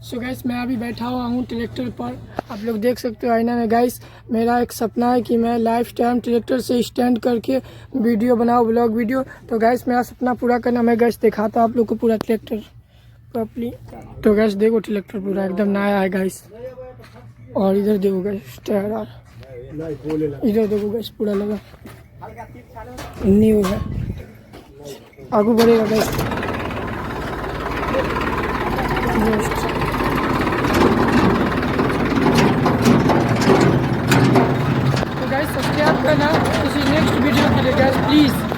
So guys मैं अभी बैठा हुआ हूँ ट्रैक्टर पर। आप लोग देख सकते हो आईना में। गाइस मेरा एक सपना है कि मैं लाइफ टाइम ट्रैक्टर से स्टैंड करके वीडियो बनाऊँ, ब्लॉग वीडियो। तो गाइस मेरा सपना पूरा करना। मैं गाइस दिखाता हूँ आप लोग को पूरा ट्रैक्टर प्रॉपर्ली। तो गाइस देखो ट्रैक्टर पूरा एकदम नया है गाइस। और इधर देखो गाइस टायर, इधर देखो गाइस पूरा लगा न्यू है। आगे बढ़ेगा गाइस। तो गाइस सब्सक्राइब करना किसी नेक्स्ट वीडियो के लिए गाइस प्लीज़।